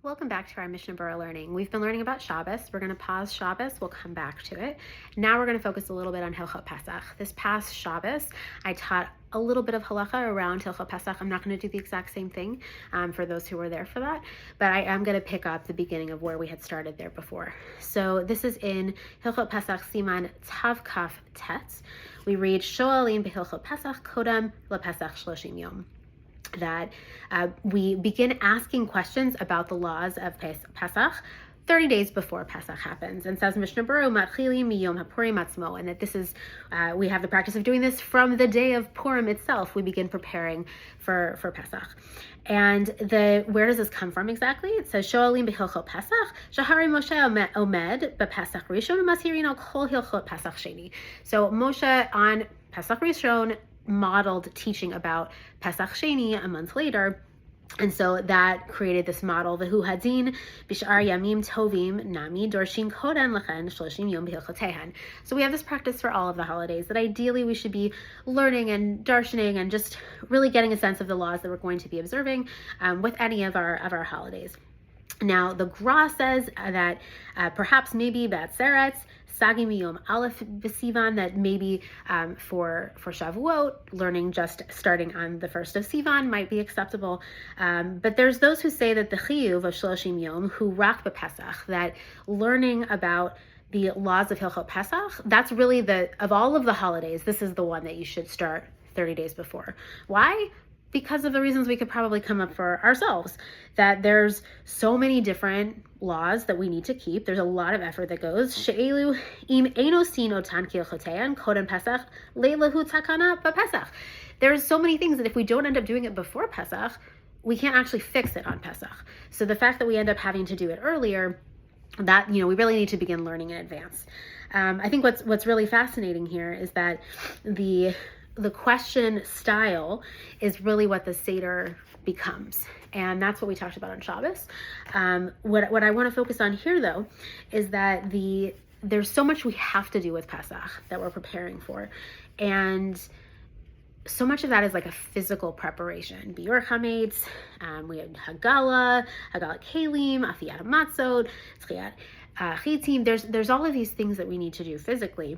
Welcome back to our Mishnah Berurah learning. We've been learning about Shabbos. We're going to pause Shabbos. We'll come back to it. Now we're going to focus a little bit on Hilchot Pesach. This past Shabbos, I taught a little bit of halacha around Hilchot Pesach. I'm not going to do the exact same thing for those who were there for that, but I am going to pick up the beginning of where we had started there before. So this is in Hilchot Pesach Siman Tav Kaf Tet. We read Shoalim Behilchot Pesach Kodam LePesach Shloshim Yom. That we begin asking questions about the laws of Pesach 30 days before Pesach happens. And says Mishnah Berurah Matchilim Miyom HaPurim Atzmo, and that this is, we have the practice of doing this from the day of Purim itself. We begin preparing for Pesach. And where does this come from exactly? It says Shoalim Behilchot Pesach Shahari Moshe Omed BePesach Rishon Mashirin Al Kol Hilchot Pesach Sheni. So Moshe on Pesach Rishon modeled teaching about Pesach Sheni a month later. And so that created this model, the Hu Hadin, Bishar Yamim Tovim, Nami, Dorshin Kodan Lachen, Shloshim Yom B'Hilchotehan. So we have this practice for all of the holidays that ideally we should be learning and darshaning and just really getting a sense of the laws that we're going to be observing with any of our holidays. Now, the Gra says that perhaps maybe Batzeretz, Sagi Miyom Aleph B'Sivan, that maybe for Shavuot, learning just starting on the 1st of Sivan might be acceptable. But there's those who say that the Chiyuv of Shloshim Yom, who rak b'Pesach, that learning about the laws of Hilchot Pesach, that's really of all of the holidays, this is the one that you should start 30 days before. Why? Because of the reasons we could probably come up for ourselves, that there's so many different laws that we need to keep. There's a lot of effort that goes. She'elu im enosin otan kilchotean kodem Pesach leilahu takana b'Pesach. There's so many things that if we don't end up doing it before Pesach, we can't actually fix it on Pesach. So the fact that we end up having to do it earlier, that, we really need to begin learning in advance. I think what's really fascinating here is that the question style is really what the Seder becomes. And that's what we talked about on Shabbos. What I want to focus on here, though, is that there's so much we have to do with Pesach that we're preparing for. And so much of that is like a physical preparation. Biur Chametz, we had Hagala Kalim, Afiyat Matzot, Tzchiyat Chitim. There's all of these things that we need to do physically.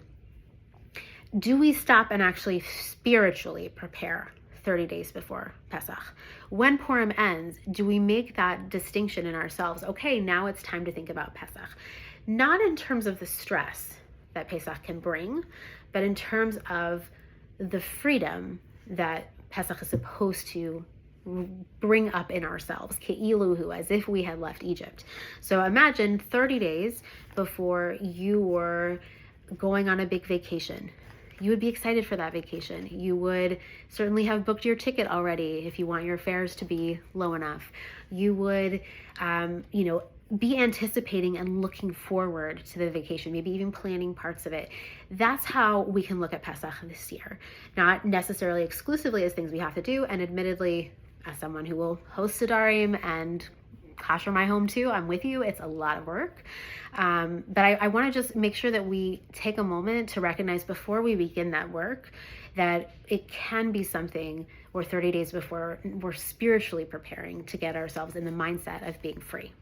Do we stop and actually spiritually prepare 30 days before Pesach? When Purim ends, do we make that distinction in ourselves? Okay, now it's time to think about Pesach. Not in terms of the stress that Pesach can bring, but in terms of the freedom that Pesach is supposed to bring up in ourselves, ke'iluhu, as if we had left Egypt. So imagine 30 days before you were going on a big vacation. You would be excited for that vacation. You would certainly have booked your ticket already if you want your fares to be low enough. You would, be anticipating and looking forward to the vacation, maybe even planning parts of it. That's how we can look at Pesach this year. Not necessarily exclusively as things we have to do, and admittedly, as someone who will host Sedarim and kasher my home too, I'm with you. It's a lot of work. But I want to just make sure that we take a moment to recognize before we begin that work that it can be something where 30 days before we're spiritually preparing to get ourselves in the mindset of being free.